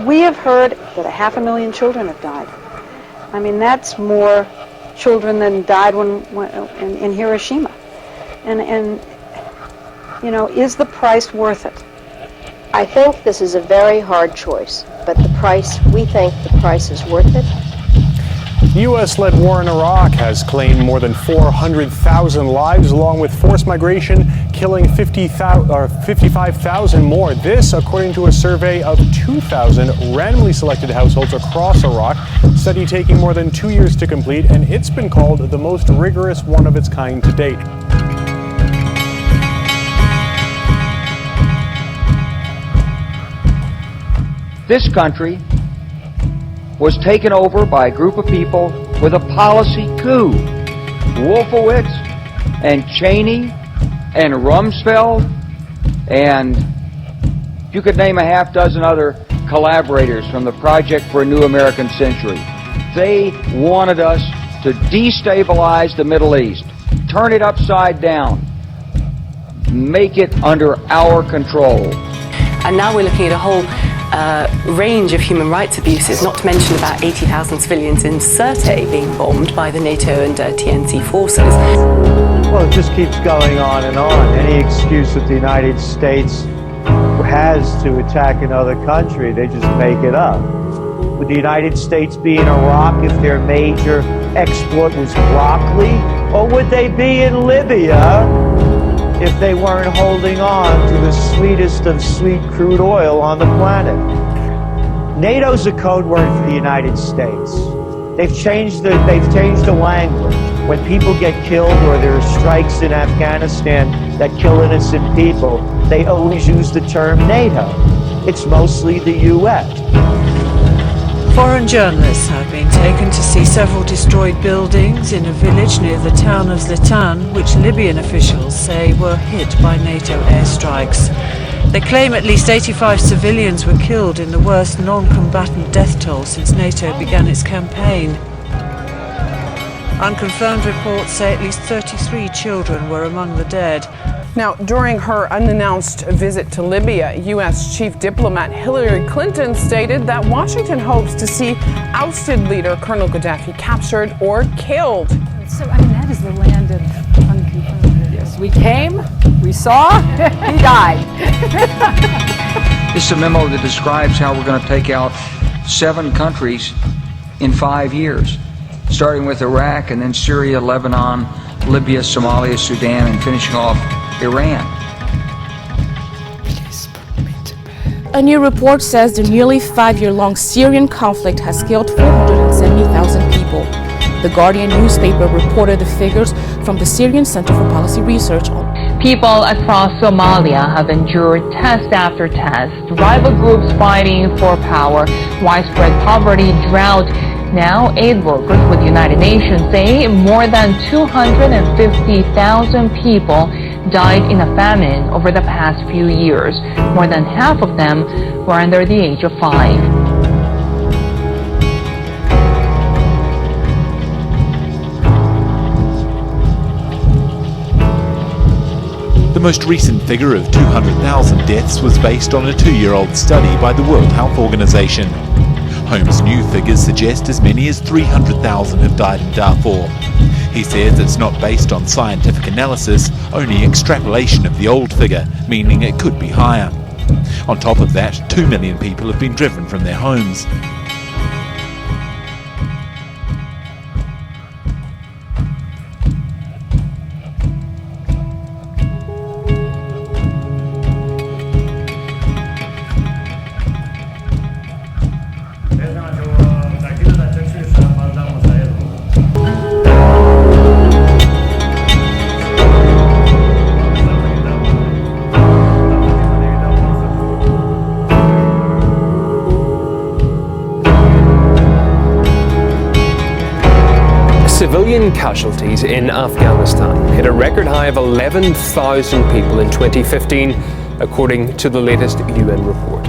we have heard that 500,000 children have died. I mean, that's more children than died in Hiroshima. And you know, is the price worth it? I think this is a very hard choice, but we think the price is worth it. The U.S.-led war in Iraq has claimed more than 400,000 lives, along with forced migration, killing 55,000 more. This, according to a survey of 2,000 randomly selected households across Iraq, a study taking more than 2 years to complete, and it's been called the most rigorous one of its kind to date. This country was taken over by a group of people with a policy coup. Wolfowitz and Cheney and Rumsfeld, and you could name a half dozen other collaborators from the Project for a New American Century. They wanted us to destabilize the Middle East, turn it upside down, make it under our control. And now we're looking at a whole range of human rights abuses, not to mention about 80,000 civilians in Sirte being bombed by the NATO and TNC forces. Well, it just keeps going on and on. Any excuse that the United States has to attack another country, they just make it up. Would the United States be in Iraq if their major export was broccoli? Or would they be in Libya if they weren't holding on to the sweetest of sweet crude oil on the planet? NATO's a code word for the United States. They've changed the language. When people get killed or there are strikes in Afghanistan that kill innocent people, they always use the term NATO. It's mostly the US. Foreign journalists have been taken to see several destroyed buildings in a village near the town of Zitan, which Libyan officials say were hit by NATO airstrikes. They claim at least 85 civilians were killed in the worst non-combatant death toll since NATO began its campaign. Unconfirmed reports say at least 33 children were among the dead. Now, during her unannounced visit to Libya, U.S. Chief Diplomat Hillary Clinton stated that Washington hopes to see ousted leader Colonel Gaddafi captured or killed. So, I mean, that is the land of unconfirmed. Yes, we came, we saw, he died. This is a memo that describes how we're going to take out 7 countries in 5 years, starting with Iraq and then Syria, Lebanon, Libya, Somalia, Sudan, and finishing off Iran. A new report says the nearly 5-year-long Syrian conflict has killed 470,000 people. The Guardian newspaper reported the figures from the Syrian Center for Policy Research. People across Somalia have endured test after test, rival groups fighting for power, widespread poverty, drought. Now, aid workers with the United Nations say more than 250,000 people died in a famine over the past few years. More than half of them were under the age of 5. The most recent figure of 200,000 deaths was based on a 2-year-old study by the World Health Organization. Holmes' new figures suggest as many as 300,000 have died in Darfur. He says it's not based on scientific analysis, only extrapolation of the old figure, meaning it could be higher. On top of that, 2 million people have been driven from their homes. Civilian casualties in Afghanistan hit a record high of 11,000 people in 2015, according to the latest UN report.